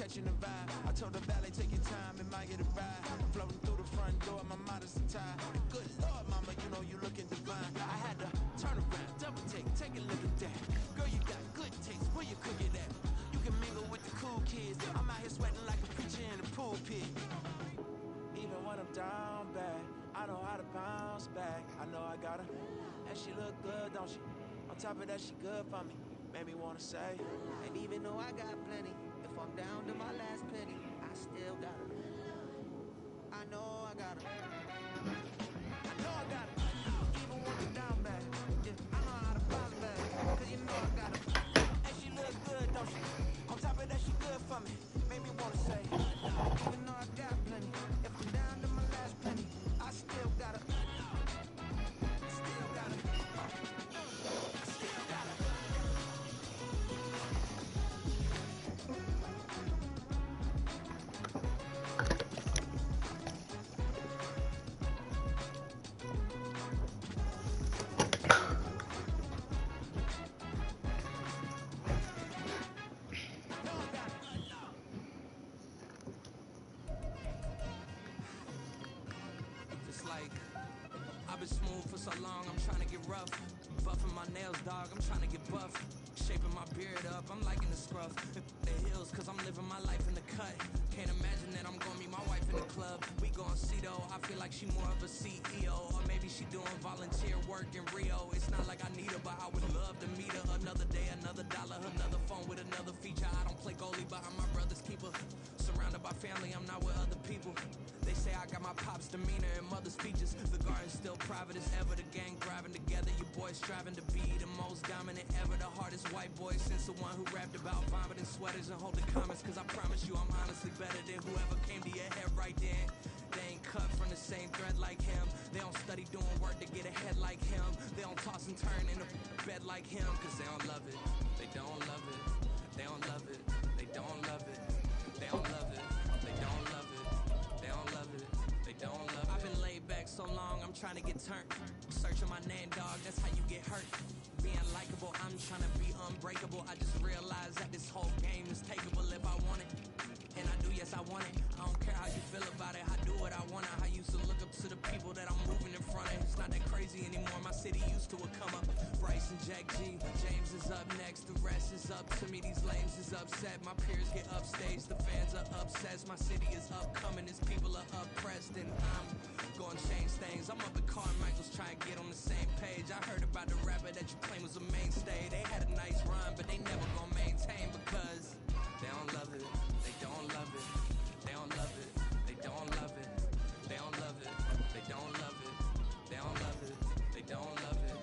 catching the vibe. I told the valet, take your time, it might get a ride. Floating through the front door, my modest attire. Good Lord, mama, you know you looking divine. I had to turn around, double take a look at that. Girl, you got good taste, where you cook it at? You can mingle with the cool kids. I'm out here sweating like a preacher in a pulpit. Even when I'm down bad, I know how to bounce back. I know I got her, and she look good, don't she? On top of that, she good for me. Made me wanna say, and even though I got plenty, if I'm down to my last penny, I still got her. I know I got her. I know I got her. Even when I'm down bad, yeah, I know how to bounce back. Cause you know I got her, and she look good, don't she? On top of that, she good for me. Made me wanna say, even though I got plenty, if I'm down to my last penny, I still got her. Still got her. Still got her. It's like I've been smooth for so long, I'm trying to get rough. Buffing my nails, dog, I'm trying to get buff. Shaping my beard up, I'm liking the scruff. The hills, cause I'm living my life in the cut. Can't imagine that I'm gonna meet my wife in the club. We gon' see though, I feel like she more of a CEO. Or maybe she doing volunteer work in Rio. It's not like I need her, but I would love to meet her. Another day, another dollar, another phone with another feature. I don't play goalie, but I'm my brother's keeper. Surrounded by family, I'm not with other people. They say I got my pop's demeanor and mother's features. The garden's still private as ever. The gang thriving together. You boys striving to be the most dominant ever. The hardest white boy since the one who rapped about vomiting sweaters and holding comments. Cause I promise you I'm honestly better than whoever came to your head right then. They ain't cut from the same thread like him. They don't study doing work to get ahead like him. They don't toss and turn in a bed like him. Cause they don't love it. They don't love it. They don't love it. They don't love it. They don't love it. They don't love it. They don't love it. They don't love it. I've been laid back so long, I'm trying to get turned. Searching my name, dog, that's how you get hurt. Being likable, I'm trying to be unbreakable. I just realized that this whole game is takeable if I want it. And I do, yes, I want it. I don't care how you feel about it. I do what I want. I used to look up to the people that I'm moving in front of. It's not that crazy anymore. My city used to a come up. Bryce and Jack G. James is up next. The rest is up to me. These lames is upset. My peers get upstage. The fans are obsessed. My city is upcoming. Its people are oppressed. And I'm gonna change things. I'm up at Carmichael's trying to get on the same page. I heard about the rapper that you claim was a mainstay. They had a nice run, but they never gonna maintain because they don't love it. They don't love it. They don't love it. They don't love it. They don't love it. They don't love it. They don't love it. They don't love it.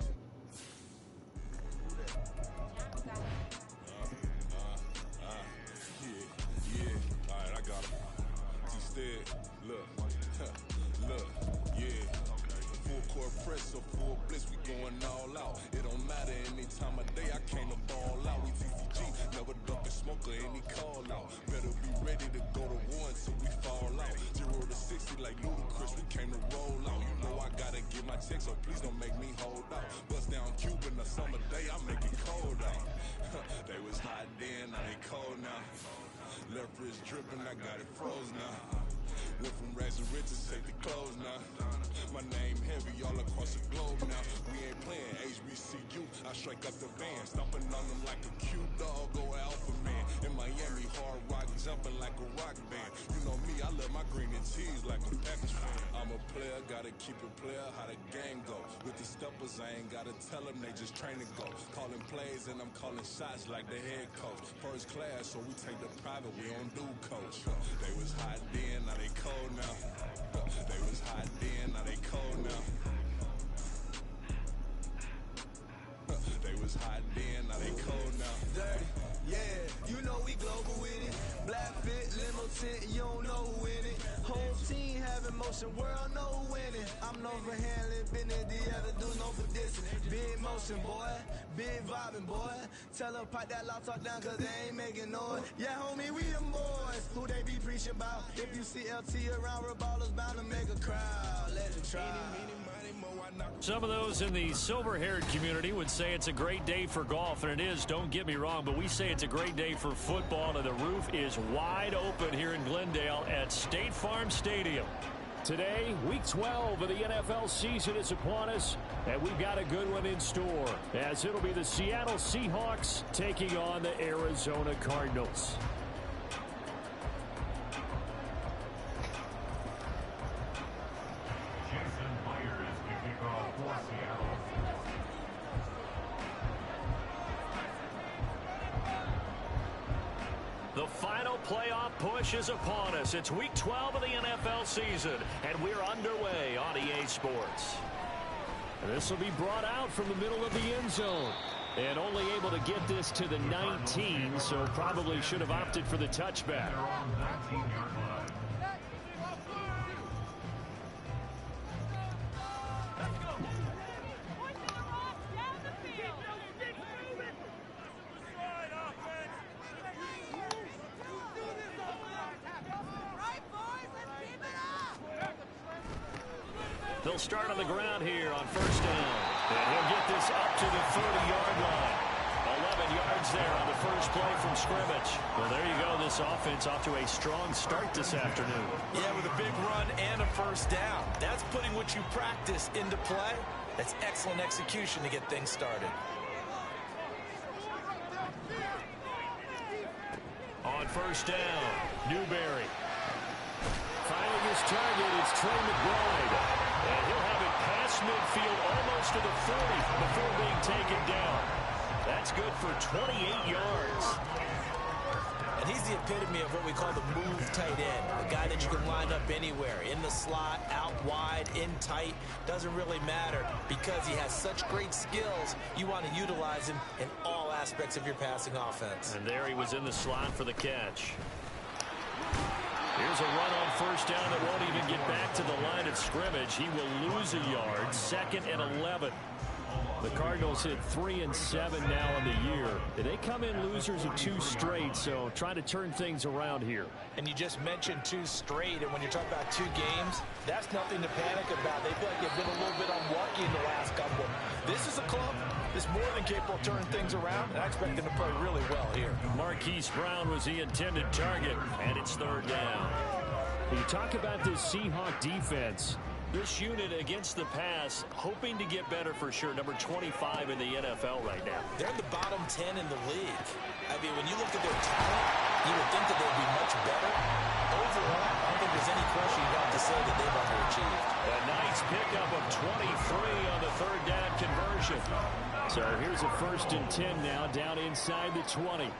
Yeah. All right, I got him. Instead, look, look, yeah. Full court press or full blitz, we going all out. It don't matter any time of day, I came to ball out. We TCG, never duck a smoker, any call out. Better be ready to go to war until we fall out. 0 to 60 like Ludacris, we came to roll out. You know I gotta get my check, so please don't make me hold out. Bust down Cuban a summer day, I make it cold out. They was hot then, now they cold now. Left wrist dripping, I got it froze now. Went from rags to riches, take the clothes now. My name heavy all across the globe now. We ain't playing HBCU, I strike up the band. Stomping on them like a cute dog, go alpha man. In Miami, hard rock, jumping like a rock band. You know me, I love my green and cheese like a Packers fan. I'm a player, gotta keep it player, how the game go. With the steppers, I ain't gotta tell them, they just train to go. Calling plays and I'm calling shots like the head coach. First class, so we take the private, we don't do coach. They was hot then, now they cold now. They was hot then, now they cold now. They was hot then, now they cold now. Dirty, yeah, you know we global with it. Black fit, limo tint, you don't know who in it. Whole team having motion, world no winning. I'm no for handling, been in the other dude, no for dissing. Big motion, boy, big vibing, boy. Tell her pipe that loud talk down, cause they ain't making noise. Yeah, homie, we them boys, who they be preaching about. If you see LT around, ballers bound to make a crowd. Let it try. Some of those in the silver-haired community would say it's a great day for golf, and it is, don't get me wrong, but we say it's a great day for football, and the roof is wide open here in Glendale at State Farm Stadium. Today, Week 12 of the NFL season is upon us, and we've got a good one in store, as it'll be the Seattle Seahawks taking on the Arizona Cardinals. The final playoff push is upon us. It's Week 12 of the NFL season, and we're underway on EA Sports. And this will be brought out from the middle of the end zone. And only able to get this to the 19, so probably should have opted for the touchback. They'll start on the ground here on first down. And he'll get this up to the 30-yard line. 11 yards there on the first play from scrimmage. Well, there you go. This offense off to a strong start this afternoon. Yeah, with a big run and a first down. That's putting what you practice into play. That's excellent execution to get things started. On first down, Newberry. Finding his target, it's Trey McBride. And he'll have it past midfield almost to the 40 before being taken down. That's good for 28 yards. And he's the epitome of what we call the move tight end. A guy that you can line up anywhere. In the slot, out wide, in tight. Doesn't really matter because he has such great skills. You want to utilize him in all aspects of your passing offense. And there he was in the slot for the catch. Here's a run on first down that won't even get back to the line of scrimmage. He will lose a yard. 2nd and 11. The Cardinals hit 3-7 now in the year. They come in losers of 2 straight, so try to turn things around here. And you just mentioned 2 straight, and when you're talking about 2 games, that's nothing to panic about. They feel like they've been a little bit unlucky in the last couple. This is a club that's more than capable of turning things around, and I expect them to play really well here. Marquise Brown was the intended target, and it's 3rd down. When you talk about this Seahawk defense, this unit against the pass, hoping to get better for sure. Number 25 in the NFL right now. They're in the bottom 10 in the league. I mean, when you look at their talent, you would think that they'd be much better. Overall, I don't think there's any question you have to say that they've underachieved. A nice pickup of 23 on the 3rd down conversion. So here's a 1st and 10 now, down inside the 20.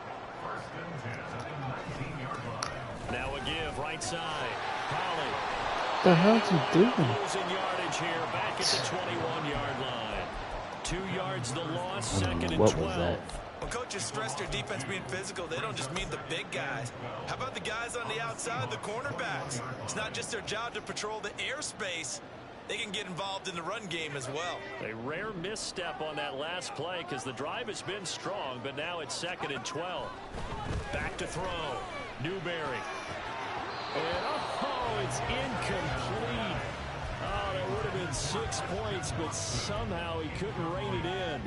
Now a give, right side. Holly. What the hell's he doing? Losing yardage here, back at the 21-yard line. 2 yards the loss, 2nd and 12. Was that? When coaches stress their defense being physical, they don't just mean the big guys. How about the guys on the outside, the cornerbacks? It's not just their job to patrol the airspace. They can get involved in the run game as well. A rare misstep on that last play because the drive has been strong, but now it's 2nd and 12. Back to throw. Newberry. And it's incomplete. Oh, that would have been 6 points, but somehow he couldn't rein it in.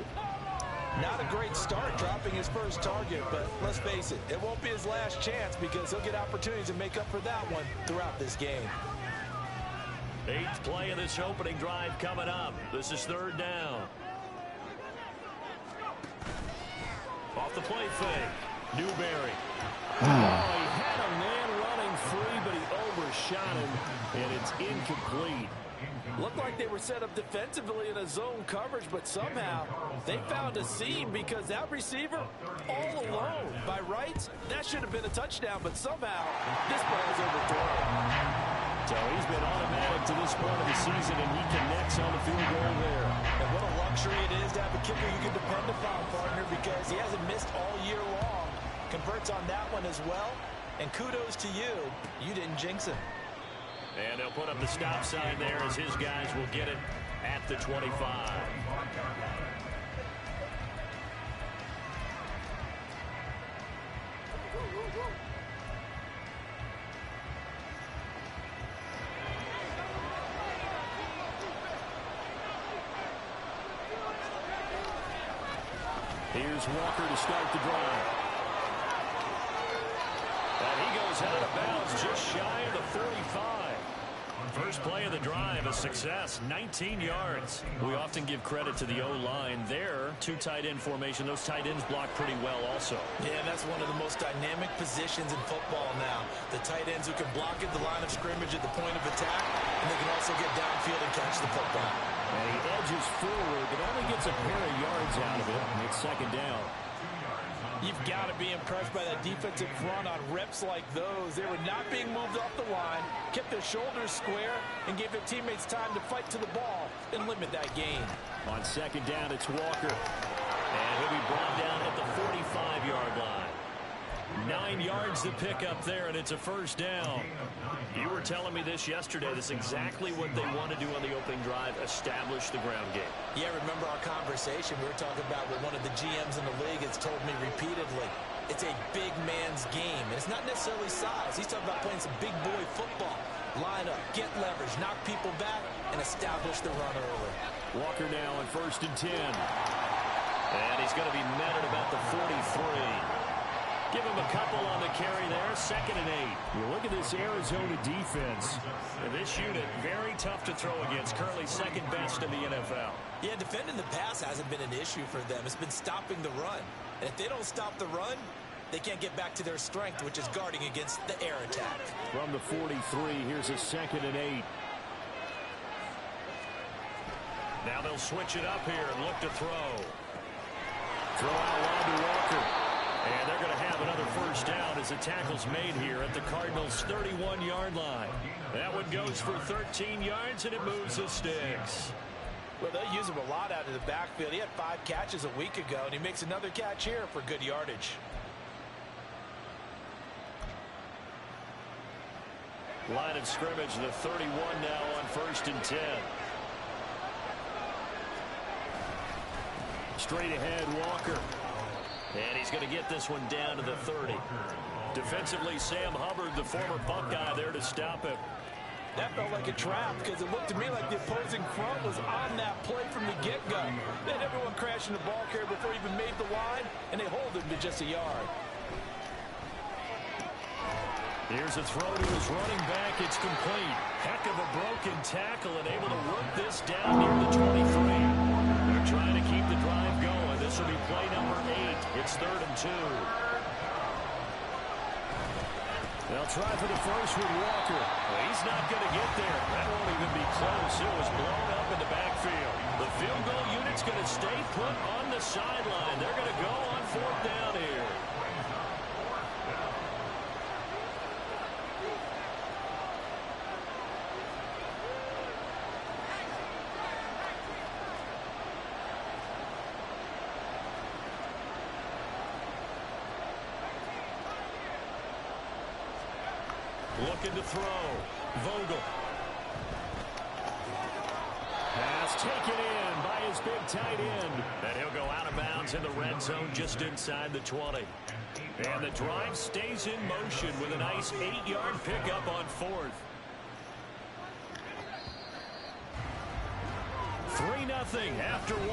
Not a great start dropping his first target, but let's face it, it won't be his last chance because he'll get opportunities to make up for that one throughout this game. 8th play of this opening drive coming up. This is 3rd down. Off the play fake. Newberry. Oh, he had a man running free, but he overshot him, and it's incomplete. Looked like they were set up defensively in a zone coverage, but somehow they found a seam because that receiver all alone. By rights, that should have been a touchdown, but somehow this ball is overthrown. So he's been automatic to this point of the season, and he connects on the field goal there. And what a luxury it is to have a kicker you can depend upon, partner, because he hasn't missed all year long. Converts on that one as well, and kudos to you. You didn't jinx him. And they'll put up the stop sign there as his guys will get it at the 25. Here's Walker to start the drive. And he goes out of bounds just shy of the 45. First play of the drive, a success, 19 yards. We often give credit to the O-line there. Two tight end formation. Those tight ends block pretty well also. Yeah, that's one of the most dynamic positions in football now. The tight ends who can block at the line of scrimmage at the point of attack, and they can also get downfield and catch the football. And he edges forward, but only gets a pair of yards out of it. It's second down. You've got to be impressed by that defensive front on reps like those. They were not being moved off the line, kept their shoulders square, and gave their teammates time to fight to the ball and limit that gain. On second down, it's Walker. And he'll be brought down at the 45-yard line. 9 yards to pick up there, and it's a first down. You were telling me this yesterday. This is exactly what they want to do on the opening drive, establish the ground game. Yeah, remember our conversation? We were talking about what one of the GMs in the league has told me repeatedly. It's a big man's game, and it's not necessarily size. He's talking about playing some big boy football. Line up, get leverage, knock people back, and establish the run early. Walker now on 1st and 10. And he's going to be met at about the 43. Give him a couple on the carry there. 2nd and 8. You look at this Arizona defense. And this unit, very tough to throw against. Currently second best in the NFL. Yeah, defending the pass hasn't been an issue for them. It's been stopping the run. And if they don't stop the run, they can't get back to their strength, which is guarding against the air attack. From the 43, here's a 2nd and 8. Now they'll switch it up here and look to throw. Throw out wide to Walker. And they're going to have another first down as the tackle's made here at the Cardinals' 31-yard line. That one goes for 13 yards, and it moves the sticks. Well, they'll use him a lot out of the backfield. He had 5 catches a week ago, and he makes another catch here for good yardage. Line of scrimmage, the 31 now on 1st and 10. Straight ahead, Walker. And he's going to get this one down to the 30. Defensively, Sam Hubbard, the former Buckeye, there to stop him. That felt like a trap because it looked to me like the opposing front was on that play from the get-go. They had everyone crashing the ball carrier before he even made the line, and they hold him to just a yard. Here's a throw to his running back. It's complete. Heck of a broken tackle and able to work this down near the 23. They're trying to keep the drive going. This will be play number 8. It's 3rd and 2. They'll try for the first with Walker. Well, he's not going to get there. That won't even be close. It was blown up in the backfield. The field goal unit's going to stay put on the sideline. They're going to go on 4th down here. Looking to throw. Vogel. Pass taken in by his big tight end. And he'll go out of bounds in the red zone just inside the 20. And the drive stays in motion with a nice 8-yard pickup on 4th. 3-0 after 1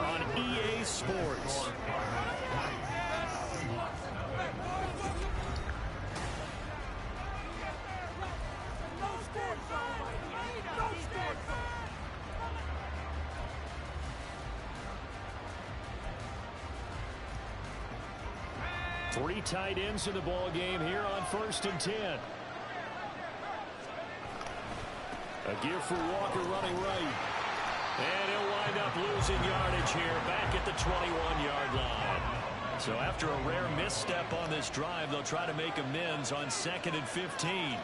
on EA Sports. Three tight ends in the ball game here on 1st and 10. A give for Walker running right. And he'll wind up losing yardage here back at the 21-yard line. So after a rare misstep on this drive, they'll try to make amends on 2nd and 15.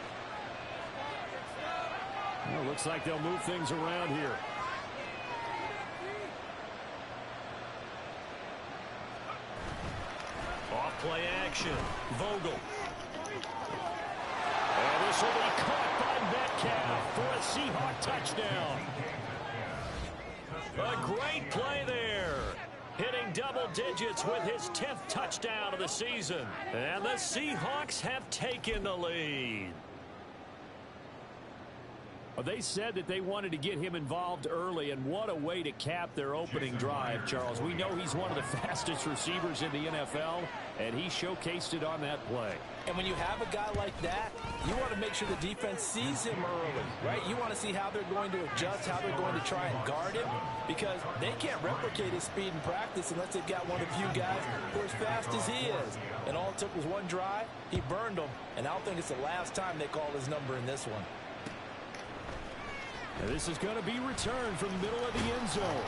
Well, looks like they'll move things around here. Off play action. Vogel. And this will be caught by Metcalf for a Seahawk touchdown. A great play there. Hitting double digits with his 10th touchdown of the season. And the Seahawks have taken the lead. They said that they wanted to get him involved early, and what a way to cap their opening drive, Charles. We know he's one of the fastest receivers in the NFL, and he showcased it on that play. And when you have a guy like that, you want to make sure the defense sees him early, right? You want to see how they're going to adjust, how they're going to try and guard him, because they can't replicate his speed in practice unless they've got one of the few guys who are as fast as he is. And all it took was one drive. He burned them, and I don't think it's the last time they call his number in this one. Now this is going to be returned from the middle of the end zone.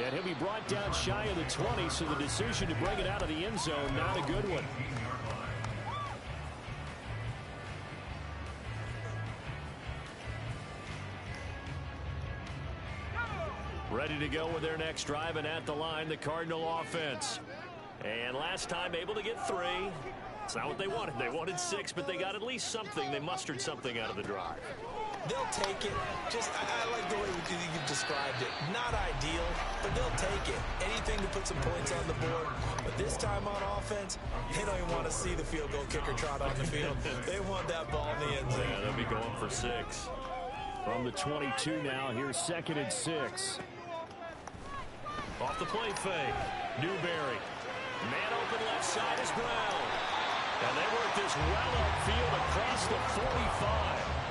And he'll be brought down shy of the 20, so the decision to bring it out of the end zone, not a good one. Ready to go with their next drive, and at the line, the Cardinal offense. And last time able to get 3. It's not what they wanted. They wanted 6, but they got at least something. They mustered something out of the drive. They'll take it. I like the way you described it. Not ideal, but they'll take it. Anything to put some points on the board. But this time on offense, they don't even want to see the field goal kicker trot on the field. They want that ball in the end zone. Yeah, they'll be going for 6. From the 22 now, here's 2nd and 6. Off the play fake. Newberry. Man open left side is Brown. And they work this well upfield across the 45.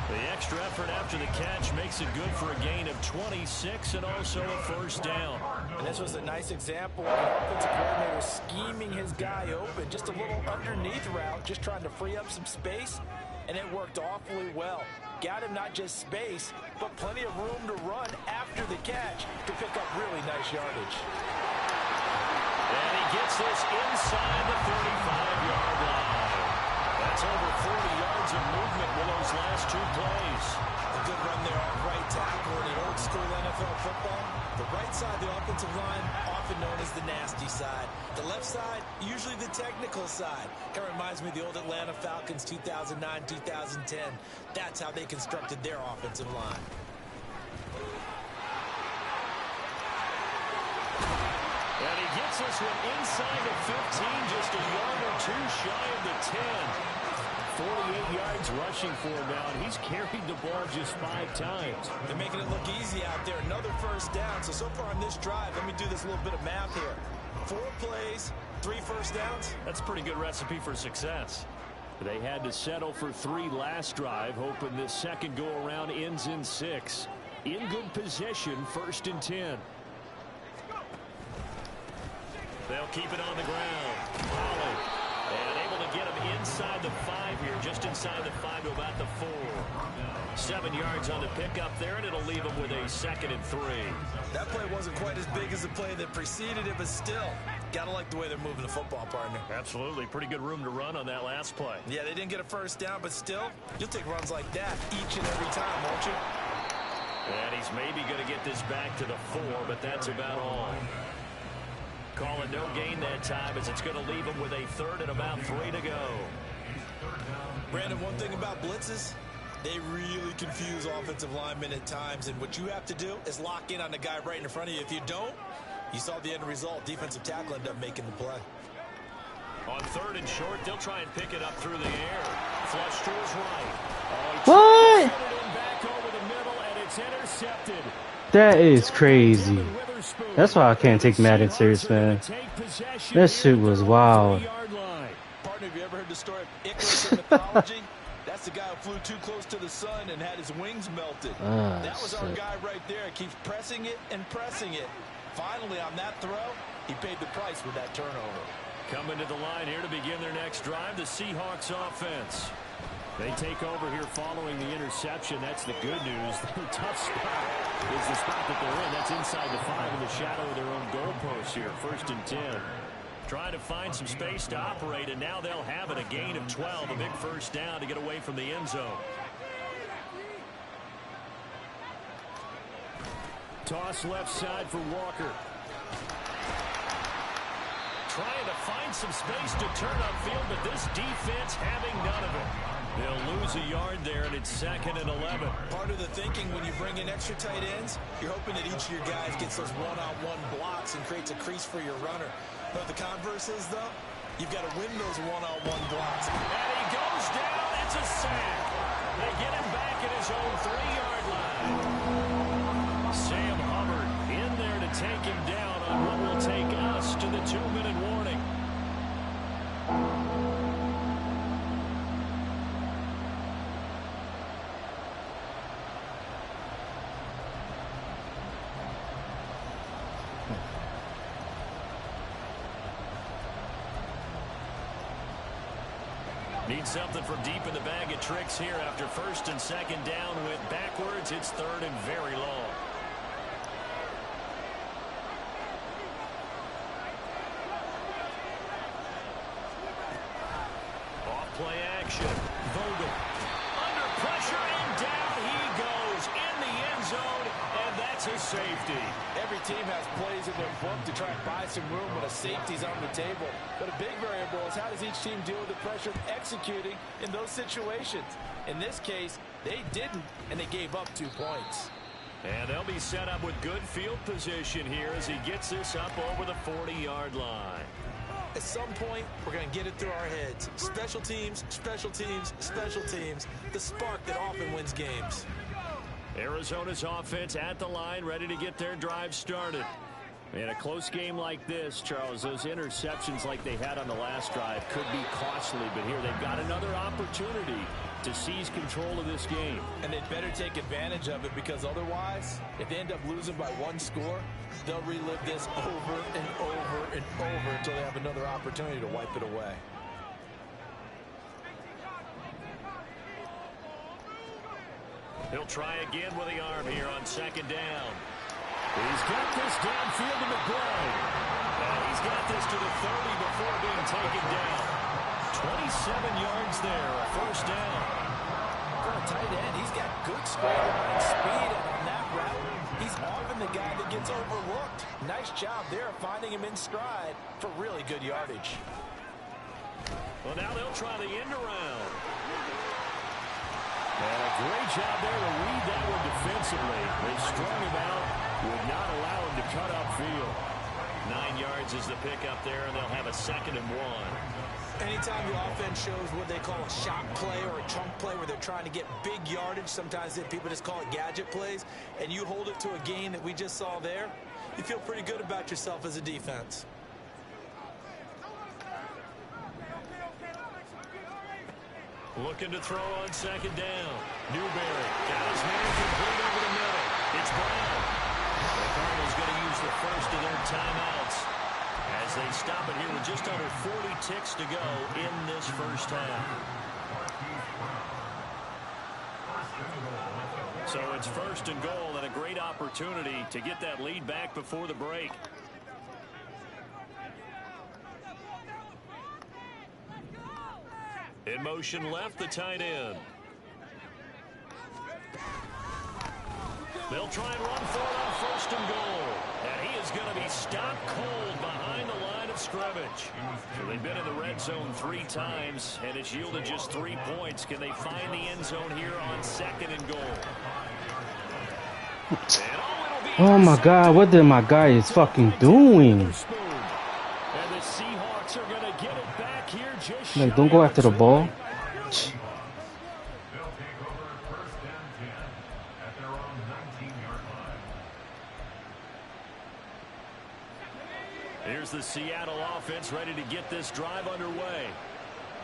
The extra effort after the catch makes it good for a gain of 26 and also a first down. And this was a nice example of an offensive coordinator scheming his guy open. Just a little underneath route, just trying to free up some space, and it worked awfully well. Got him not just space, but plenty of room to run after the catch to pick up really nice yardage. And he gets this inside the 35-yard line. That's over 40 yards of movement with those last 2 plays. A good run there off right tackle in old school NFL football. The right side of the offensive line, often known as the nasty side. The left side, usually the technical side. Kind of reminds me of the old Atlanta Falcons 2009-2010. That's how they constructed their offensive line. And he gets this one inside the 15, just a yard or 2 shy of the 10. 48 yards rushing for him now, and he's carried the ball just 5 times. They're making it look easy out there. Another first down. So far on this drive, let me do this little bit of math here. 4 plays, 3 first downs. That's a pretty good recipe for success. They had to settle for 3 last drive, hoping this second go-around ends in 6. In good position, 1st and 10. They'll keep it on the ground. Holly. And able to get him inside the 5 here, just inside the 5 to about the 4. 7 yards on the pickup there, and it'll leave him with a 2nd and 3. That play wasn't quite as big as the play that preceded it, but still, gotta like the way they're moving the football, partner. Absolutely. Pretty good room to run on that last play. Yeah, they didn't get a first down, but still, you'll take runs like that each and every time, won't you? And he's maybe going to get this back to the 4, but that's about all. Call it no gain that time, as it's going to leave him with a 3rd and about 3 to go. Brandon, one thing about blitzes, they really confuse offensive linemen at times, and what you have to do is lock in on the guy right in front of you. If you don't, you saw the end result. Defensive tackle ended up making the play. On 3rd and short, they'll try and pick it up through the air. Flush to his right. What? Back over the middle, and it's intercepted. That is crazy. That's why I can't take Madden serious, man. That shit was wild. Partner, have you ever heard the story of Icarus in mythology? That's the guy who flew too close to the sun and had his wings melted. That was our guy right there. Keeps pressing it and pressing it. Finally, on that throw, he paid the price with that turnover. Coming to the line here to begin their next drive, the Seahawks offense. They take over here following the interception. That's the good news. The tough spot is the spot that they're in. That's inside the 5 in the shadow of their own goalpost here. 1st and 10. Trying to find some space to operate, and now they'll have it. A gain of 12, a big first down to get away from the end zone. Toss left side for Walker. trying to find some space to turn upfield, but this defense having none of it. They'll lose a yard there, and it's 2nd and 11. Part of the thinking when you bring in extra tight ends, you're hoping that each of your guys gets those one-on-one blocks and creates a crease for your runner. But the converse is, though, you've got to win those one-on-one blocks. And he goes down. It's a sack. They get him back at his own 3-yard line. Sam Hubbard in there to take him down on what will take us to the 2-minute warning. Need something from deep in the bag of tricks here after 1st and 2nd down. Went backwards. It's 3rd and very long. Off play action. Vogel under pressure and down he goes in the end zone, and that's a safety. Every team has plays in their book to try and buy some room when a safety's on the table. But a big variable is how does each team deal with the pressure of executing in those situations. In this case, they didn't, and they gave up 2 points. And they'll be set up with good field position here as he gets this up over the 40-yard line. At some point, we're going to get it through our heads. Special teams, special teams, special teams. The spark that often wins games. Arizona's offense at the line, ready to get their drive started. In a close game like this, Charles, those interceptions like they had on the last drive could be costly, but here they've got another opportunity to seize control of this game. And they'd better take advantage of it, because otherwise, if they end up losing by 1 score, they'll relive this over and over and over until they have another opportunity to wipe it away. He'll try again with the arm here on 2nd down. He's got this downfield to McBride. And he's got this to the 30 before being taken down. 27 yards there, a 1st down. For a tight end, he's got good scramble and speed, and on that route, he's often the guy that gets overlooked. Nice job there of finding him in stride for really good yardage. Well, now they'll try the end around. And a great job there to read that one defensively. They strung him out, would not allow him to cut upfield. 9 yards is the pickup there, and they'll have a 2nd and 1. Anytime the offense shows what they call a shot play or a chunk play where they're trying to get big yardage, sometimes people just call it gadget plays, and you hold it to a gain that we just saw there, you feel pretty good about yourself as a defense. Looking to throw on 2nd down. Newberry got his man complete over the middle. It's Brown. The Cardinals going to use the first of their timeouts as they stop it here with just under 40 ticks to go in this 1st half. So it's 1st and goal, and a great opportunity to get that lead back before the break. In motion left, the tight end. They'll try and run for it on 1st and goal. And he is going to be stopped cold behind the line of scrimmage. So they've been in the red zone 3 times, and it's yielded just 3 points. Can they find the end zone here on 2nd and goal? Oh my God, what did my guy is fucking doing? And the Seahawks are going to get it back here just like, don't go after the ball. Here's the Seattle offense ready to get this drive underway.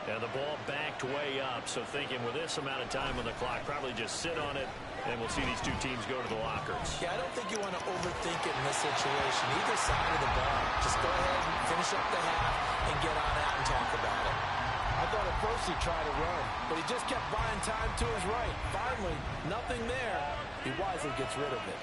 And the ball backed way up, so thinking with this amount of time on the clock, probably just sit on it, and we'll see these 2 teams go to the lockers. Yeah, I don't think you want to overthink it in this situation. Either side of the ball. Just go ahead and finish up the half and get on out and talk about it. I thought at first he tried to run, but he just kept buying time to his right. Finally, nothing there. He wisely gets rid of it.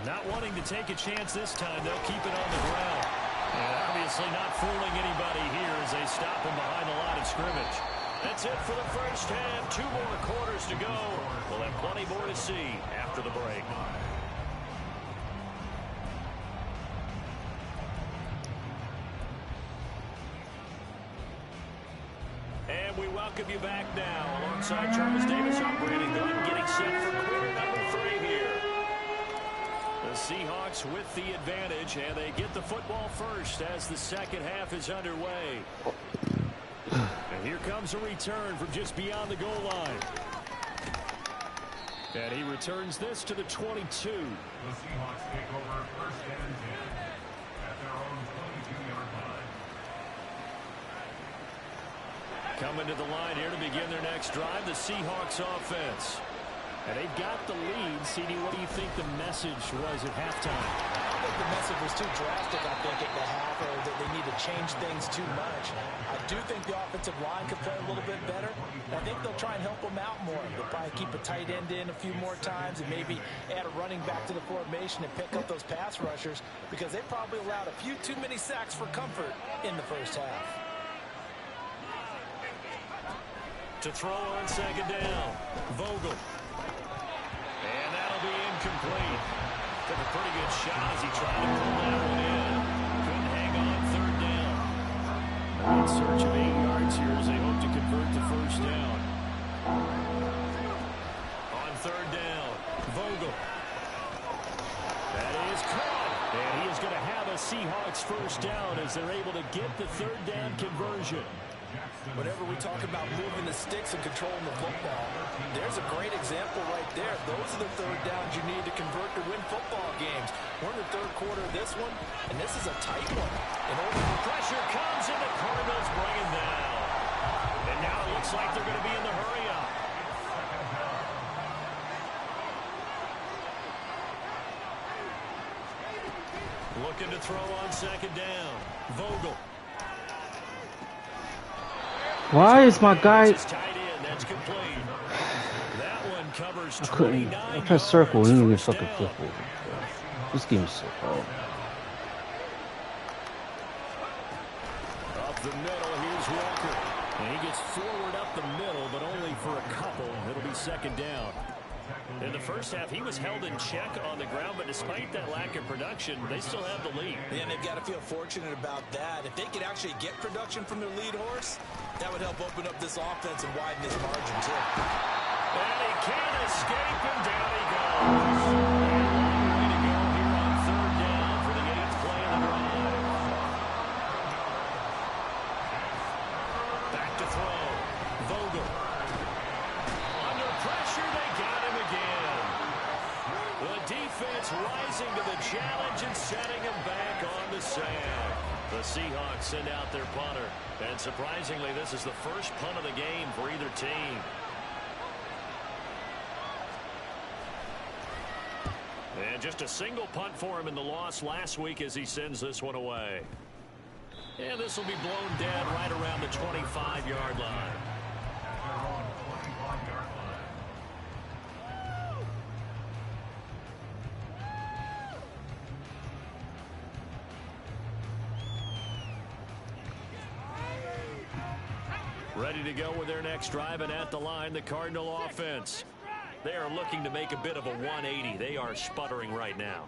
Not wanting to take a chance this time, they'll keep it on the ground. And obviously not fooling anybody here as they stop him behind the line of scrimmage. That's it for the 1st half. 2 more quarters to go. We'll have plenty more to see after the break. you back now. Alongside Charles Davis, I'm Brandon Gunn, getting set for quarter number 3 here. The Seahawks with the advantage, and they get the football first as the second half is underway. And here comes a return from just beyond the goal line. And he returns this to the 22. The Seahawks take over first and 10 at their own 22-yard line. Coming to the line here to begin their next drive, the Seahawks offense. And they've got the lead. CD, what do you think the message was at halftime? I think the message was too drastic, I think, at the half, or that they need to change things too much. I do think the offensive line could play a little bit better. I think they'll try and help them out more. They'll probably keep a tight end in a few more times and maybe add a running back to the formation and pick up those pass rushers, because they probably allowed a few too many sacks for comfort in the first half. To throw on second down, Vogel. And that'll be incomplete. Took a pretty good shot as he tried to pull that one in. Couldn't hang on third down. In search of 8 yards here as they hope to convert the first down. On third down, Vogel. That is caught. And he is going to have a Seahawks first down as they're able to get the third down conversion. Whenever we talk about moving the sticks and controlling the football, there's a great example right there. Those are the third downs you need to convert to win football games. We're in the third quarter of this one, and this is a tight one. In order for pressure comes, and the Cardinals bring him down. And now it looks like they're going to be in the hurry-up. Looking to throw on second down. Vogel. Why is my guy? That's complete. That one covers I couldn't. I pressed circle. He didn't even fucking flip over. This game is so hard. Up the middle, here's Walker. And he gets forward up the middle, but only for a couple. It'll be second down. In the first half, he was held in check on the ground, but despite that lack of production, they still have the lead. And they've got to feel fortunate about that. If they could actually get production from their lead horse, that would help open up this offense and widen this margin, too. And he can't escape, and down he goes. Way to go here on third down for the 8th play of the drive. Back to throw. Vogel. Under pressure, they got him again. The defense rising to the challenge and setting him back on the sand. The Seahawks send out their punter. And surprisingly, this is the first punt of the game for either team. And just a single punt for him in the loss last week as he sends this one away. And this will be blown dead right around the 25-yard line. Ready to go with their next drive, and at the line, the Cardinal offense. They are looking to make a bit of a 180. They are sputtering right now.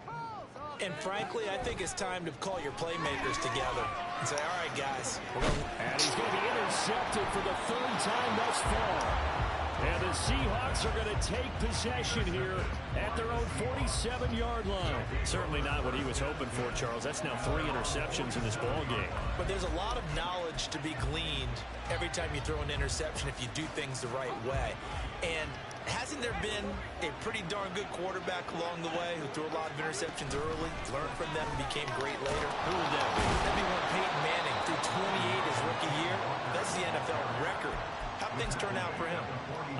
And frankly, I think it's time to call your playmakers together and say, all right, guys. And he's going to be intercepted for the third time thus far. And the Seahawks are going to take possession here at their own 47-yard line. Certainly not what he was hoping for, Charles. That's now 3 interceptions in this ball game. But there's a lot of knowledge to be gleaned every time you throw an interception if you do things the right way. And hasn't there been a pretty darn good quarterback along the way who threw a lot of interceptions early, learned from them, and became great later? Who would that be? That'd be one Peyton Manning threw 28 his rookie year. That's the NFL record. How'd things turn out for him?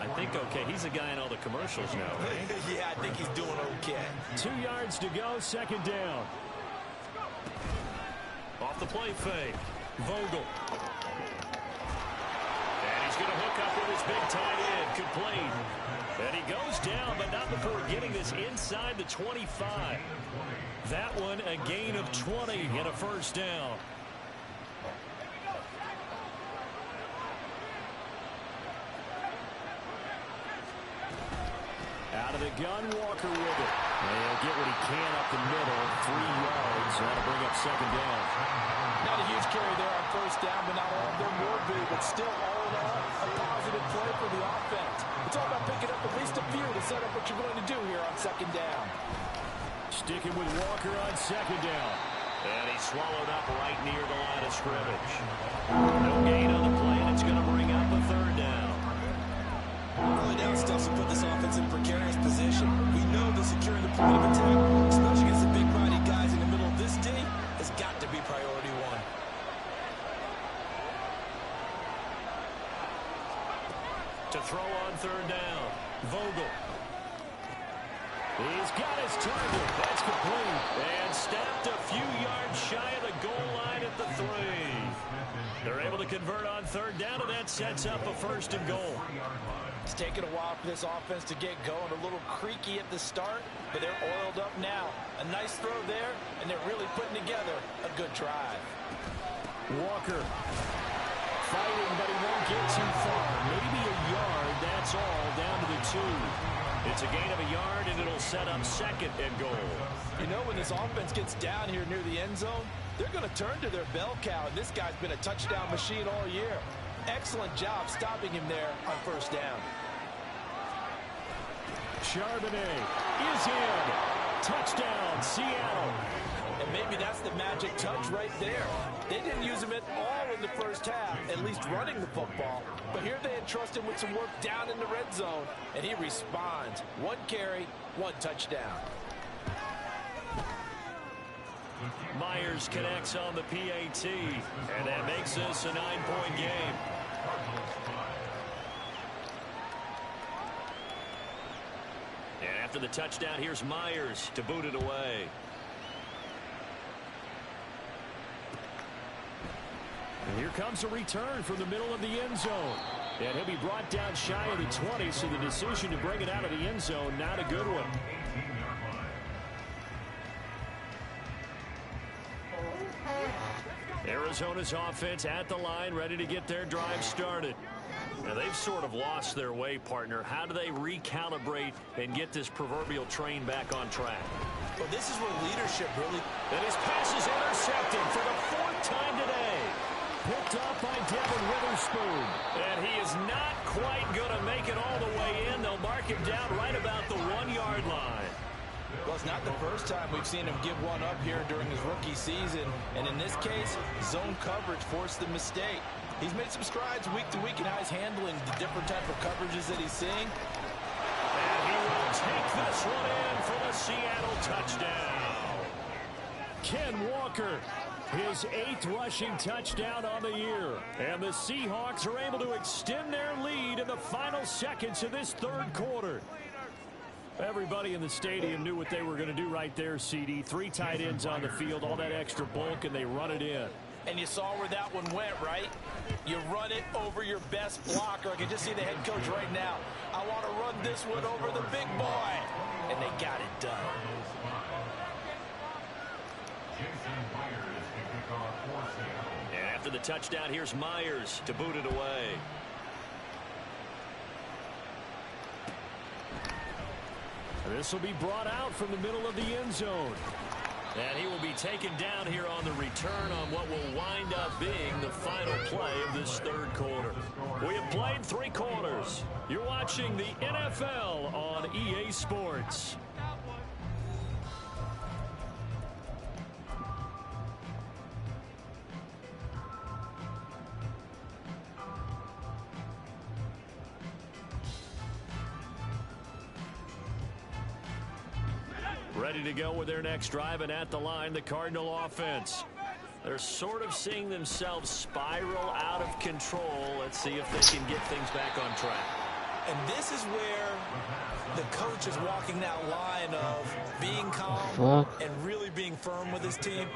I think okay. He's the guy in all the commercials now, right? Yeah, I think he's doing okay. 2 yards to go, second down. Off the play fake. Vogel. And he's going to hook up with his big tight end. Complete. And he goes down, but not before getting this inside the 25. That one a gain of 20 and a first down. Out Out of the gun, Walker with it. And he'll get what he can up the middle. 3 yards. That'll bring up second down. Not a huge carry there on first down, but not all of them will be. But still, all in all, a positive play for the offense. It's all about picking up at least a few to set up what you're going to do here on second down. Sticking with Walker on second down. And he's swallowed up right near the line of scrimmage. No gain on the play, and it's going to bring up a third down. Early down stuff to put this offense in a precarious position. We know that securing the point of attack, especially against the big body guys in the middle of this D, has got to be priority one. To throw on third down, Vogel. He's got his target. That's complete. And snapped a few yards shy of the goal line at the 3. They're able to convert on third down, and that sets up a first and goal. It's taken a while for this offense to get going. A little creaky at the start, but they're oiled up now. A nice throw there, and they're really putting together a good drive. Walker fighting, but he won't get too far. Maybe a yard, that's all, down to the 2. It's a gain of a yard, and it'll set up second and goal. You know, when this offense gets down here near the end zone, they're going to turn to their bell cow, and this guy's been a touchdown machine all year. Excellent job stopping him there on first down. Charbonnet is in. Touchdown, Seattle. And maybe that's the magic touch right there. They didn't use him at all in the first half, at least running the football. But here they entrust him with some work down in the red zone, and he responds. 1 carry, 1 touchdown. Myers connects on the PAT, and that makes this a 9-point game. And after the touchdown, here's Myers to boot it away. And here comes a return from the middle of the end zone. And he'll be brought down shy of the 20, so the decision to bring it out of the end zone, not a good one. Arizona's offense at the line, ready to get their drive started. Now, they've sort of lost their way, partner. How do they recalibrate and get this proverbial train back on track? Well, this is where leadership really... And his pass is intercepted for the 4th time today. Picked up by Devin Witherspoon. And he is not quite going to make it all the way in. They'll mark him down right about the 1-yard line. Well, it's not the first time we've seen him give one up here during his rookie season. And in this case, zone coverage forced the mistake. He's made some strides week to week in how he's handling the different type of coverages that he's seeing. And he will take this one in for the Seattle touchdown. Ken Walker, his 8th rushing touchdown on the year. And the Seahawks are able to extend their lead in the final seconds of this 3rd quarter. Everybody in the stadium knew what they were going to do right there, CD. 3 tight ends on the field, all that extra bulk, and they run it in. And you saw where that one went, right? You run it over your best blocker. I can just see the head coach right now. I want to run this one over the big boy. And they got it done. And after the touchdown, here's Myers to boot it away. This will be brought out from the middle of the end zone. And he will be taken down here on the return on what will wind up being the final play of this 3rd quarter. We have played 3 quarters. You're watching the NFL on EA Sports. Ready to go with their next drive, and at the line, the Cardinal offense. They're sort of seeing themselves spiral out of control. Let's see if they can get things back on track. And this is where the coach is walking that line of being calm and really being firm with his team.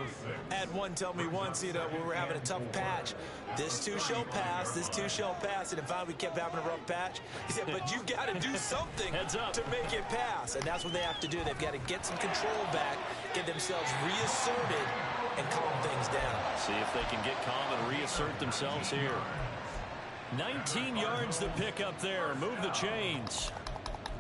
I had one tell me once, you know, when we were having a tough patch, this too shall pass, this too shall pass. And if we kept having a rough patch, he said, but you got to do something to make it pass. And that's what they have to do. They've got to get some control back, get themselves reasserted, and calm things down. See if they can get calm and reassert themselves here. 19 yards to pick up there. Move the chains.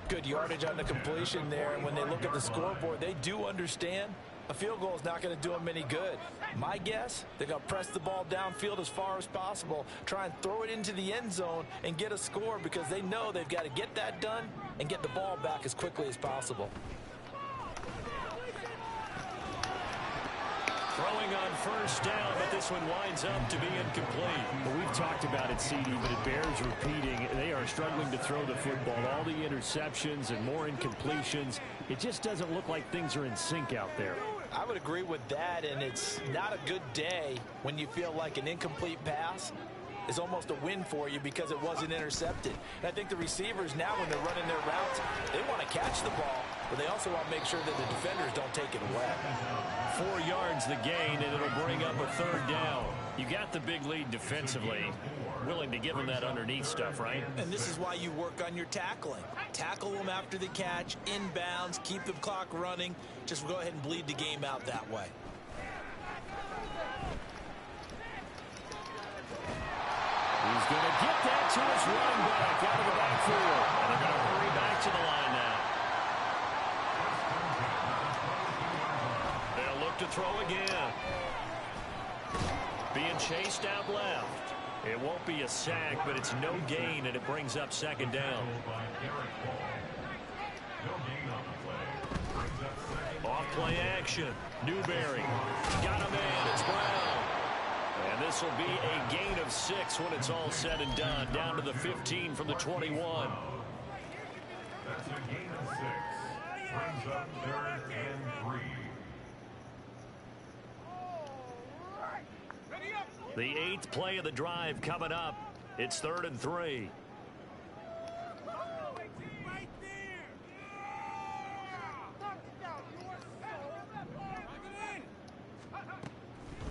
Good yardage on the completion there, and when they look at the scoreboard, they do understand a field goal is not going to do them any good. My guess, they're going to press the ball downfield as far as possible, try and throw it into the end zone and get a score because they know they've got to get that done and get the ball back as quickly as possible. Throwing on first down, but this one winds up to be incomplete. Well, we've talked about it, CD, but it bears repeating. They are struggling to throw the football. All the interceptions and more incompletions. It just doesn't look like things are in sync out there. I would agree with that, and it's not a good day when you feel like an incomplete pass is almost a win for you because it wasn't intercepted. And I think the receivers now, when they're running their routes, they want to catch the ball, but they also want to make sure that the defenders don't take it away. 4 yards the gain, and it'll bring up a third down. You got the big lead defensively. Willing to give them that underneath stuff, right? And this is why you work on your tackling. Tackle them after the catch, inbounds, keep the clock running. Just go ahead and bleed the game out that way. He's going to get that to his running back out of the backfield. And they're going to hurry back to the line now. They'll look to throw again. Being chased out left. It won't be a sack, but it's no gain, and it brings up second down. Off play action. Newberry. Got a man. It's Brown. And this will be a gain of 6 when it's all said and done. Down to the 15 from the 21. That's a gain of 6. Brings up 3rd and 3. The 8th play of the drive coming up. It's 3rd and 3.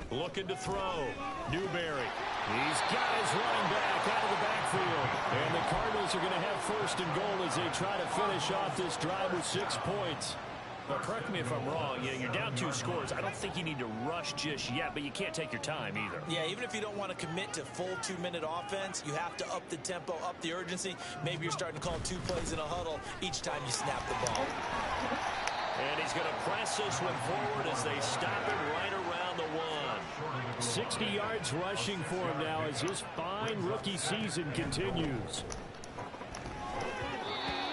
Looking to throw. Newberry. He's got his running back out of the backfield. And the Cardinals are going to have 1st and goal as they try to finish off this drive with 6 points. Well, correct me if I'm wrong. You're down 2 scores. I don't think you need to rush just yet, but you can't take your time either. Yeah, even if you don't want to commit to full 2-minute offense, you have to up the tempo, up the urgency. Maybe you're starting to call 2 plays in a huddle each time you snap the ball. And he's going to press this one forward as they stop it right around the 1. 60 yards rushing for him now as his fine rookie season continues.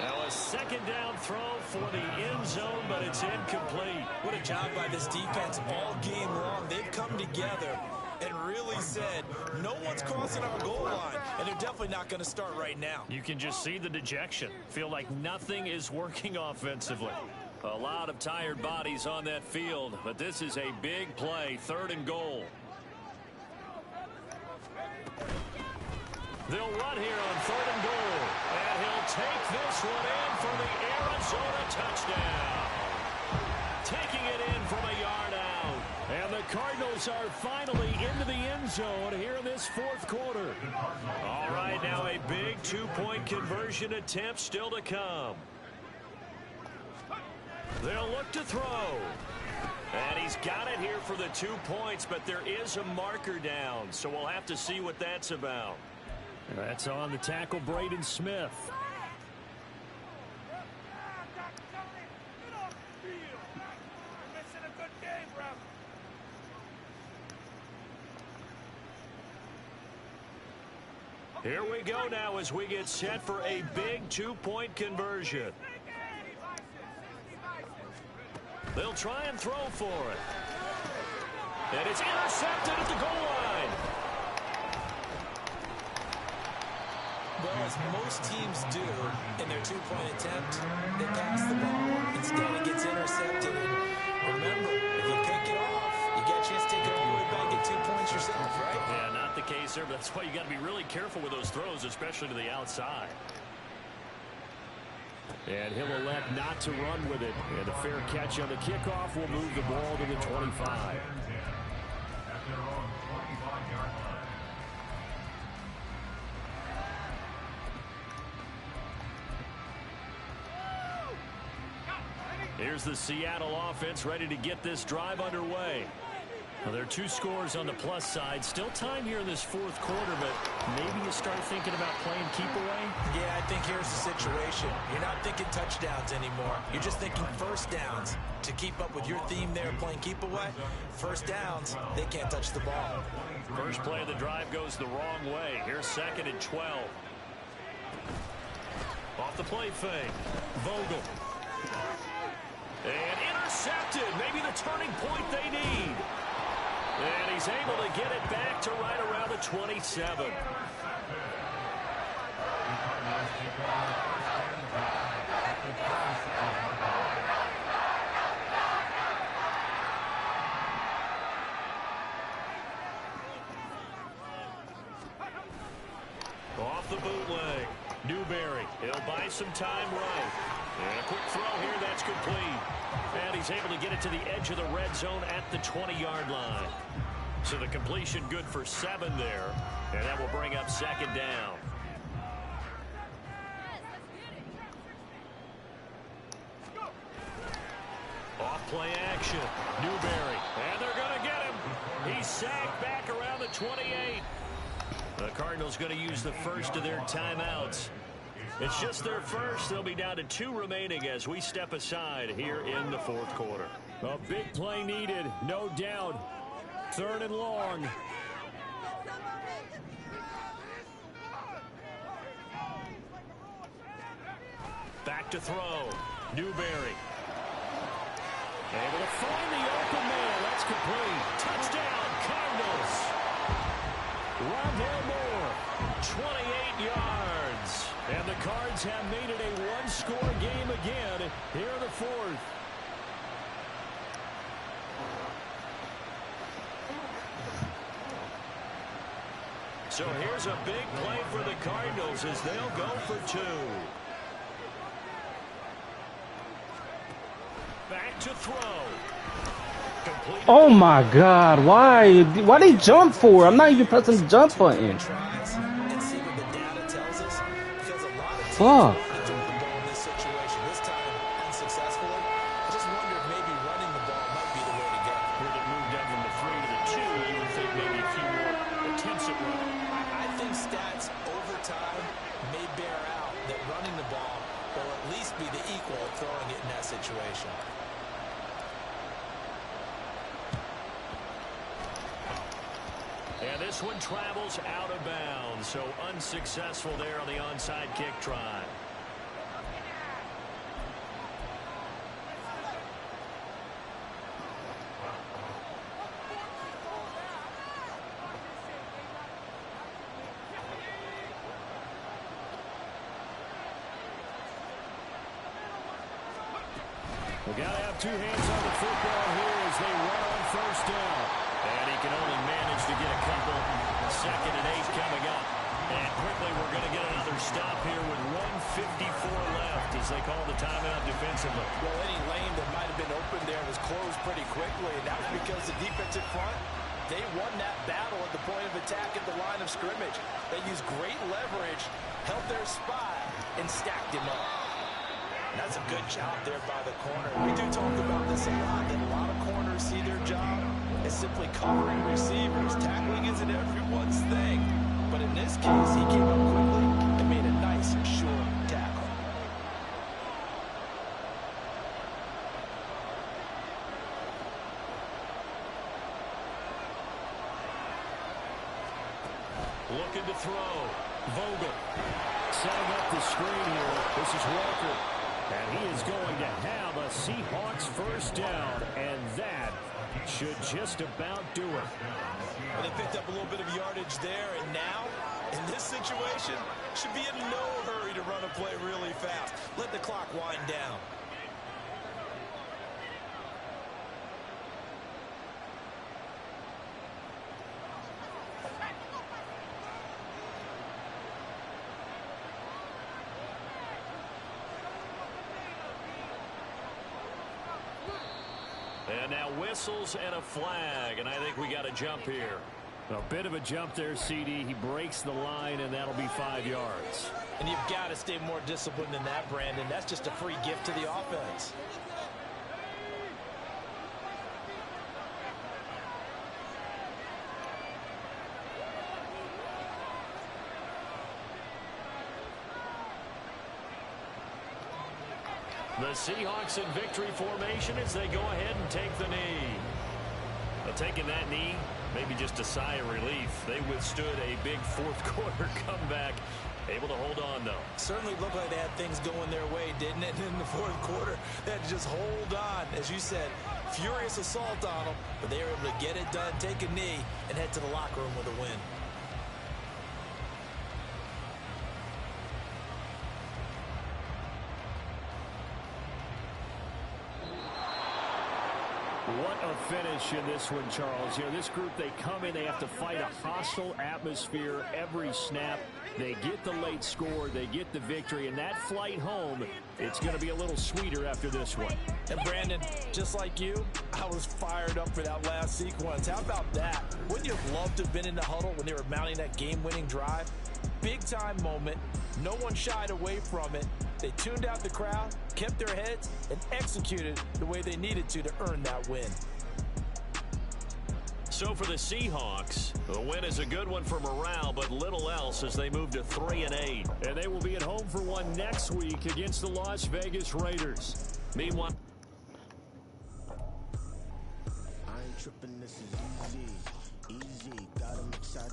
Now a 2nd down throw for the end zone, but it's incomplete. What a job by this defense all game long. They've come together and really said, no one's crossing our goal line, and they're definitely not going to start right now. You can just see the dejection. Feel like nothing is working offensively. A lot of tired bodies on that field, but this is a big play, 3rd and goal. They'll run here on 3rd and goal, and he'll take this one in for the Arizona touchdown. Taking it in from a yard out. And the Cardinals are finally into the end zone here in this 4th quarter. All right, now a big 2-point conversion attempt still to come. They'll look to throw. And he's got it here for the 2 points, but there is a marker down, so we'll have to see what that's about. That's on the tackle, Braden Smith. Here we go now as we get set for a big 2-point conversion. They'll try and throw for it. And it's intercepted at the goal line. Well, as most teams do in their 2-point attempt, they pass the ball. Instead, it gets intercepted. And remember, if you pick it off, you get a chance to take it all the way back, get 2 points yourself, right? Yeah, not the case there, but that's why you got to be really careful with those throws, especially to the outside. And he'll elect not to run with it. And a fair catch on the kickoff will move the ball to the 25. At their own 25-yard line. Here's the Seattle offense ready to get this drive underway. Well, there are 2 scores on the plus side. Still time here in this fourth quarter, but maybe you start thinking about playing keep away? Yeah, I think here's the situation. You're not thinking touchdowns anymore. You're just thinking first downs. To keep up with your theme there, playing keep away, first downs, they can't touch the ball. First play of the drive goes the wrong way. Here's 2nd and 12. Off the play fake. Vogel. And intercepted. Maybe the turning point they need. And he's able to get it back to right around the 27. Off the bootleg. Newberry. He'll buy some time right. And a quick throw here. That's complete. And he's able to get it to the edge of the red zone at the 20-yard line. So the completion good for 7 there. And that will bring up 2nd down. Off play action. Newberry. And they're going to get him. He's sacked back around the 28. The Cardinals going to use the first of their timeouts. It's just their first. They'll be down to 2 remaining as we step aside here in the fourth quarter. A big play needed, no doubt. 3rd and long. Back to throw. Newberry. Able to find the open man. That's complete. Touchdown, Cardinals. Rondale Moore, 28 yards. And the Cards have made it a 1-score game again here in the fourth. So here's a big play for the Cardinals as they'll go for 2. Back to throw. Completed. Oh my God! Why they jump for? I'm not even pressing the jump button. Fuck. And this one travels out of bounds, so unsuccessful there on the onside kick try. We got to have 2 hands on the football here as they run on first down. And he can only manage to get a couple. 2nd and 8 coming up. And quickly we're going to get another stop here with 1:54 left as they call the timeout defensively. Well, any lane that might have been open there was closed pretty quickly, and that was because the defensive front, they won that battle at the point of attack at the line of scrimmage. They used great leverage, held their spot, and stacked him up. That's a good job there by the corner. We do talk about this a lot, that a lot of corners see their job as simply covering receivers. Tackling isn't everyone's thing. But in this case, he came up quickly and made a nice, short tackle. Looking to throw. Vogel. Setting up the screen here. This is Walker. And he is going to have a Seahawks first down. And that should just about do it. Well, they picked up a little bit of yardage there. And now, in this situation, should be in no hurry to run a play really fast. Let the clock wind down. And now whistles and a flag, and I think we got a jump here. A bit of a jump there, CD. He breaks the line, and that'll be 5 yards. And you've got to stay more disciplined than that, Brandon. That's just a free gift to the offense. The Seahawks in victory formation as they go ahead and take the knee. Well, taking that knee, maybe just a sigh of relief. They withstood a big fourth-quarter comeback. Able to hold on, though. Certainly looked like they had things going their way, didn't it? In the fourth quarter, they had to just hold on. As you said, furious assault on them, but they were able to get it done, take a knee, and head to the locker room with a win. What a finish in this one, Charles. You know, this group, they come in, they have to fight a hostile atmosphere every snap. They get the late score, they get the victory, and that flight home, it's going to be a little sweeter after this one. And Brandon, just like you, I was fired up for that last sequence. How about that? Wouldn't you have loved to have been in the huddle when they were mounting that game-winning drive? Big-time moment. No one shied away from it. They tuned out the crowd, kept their heads, and executed the way they needed to earn that win. So for the Seahawks, the win is a good one for morale, but little else as they move to 3-8. And they will be at home for one next week against the Las Vegas Raiders. Meanwhile, I ain't tripping, this is easy.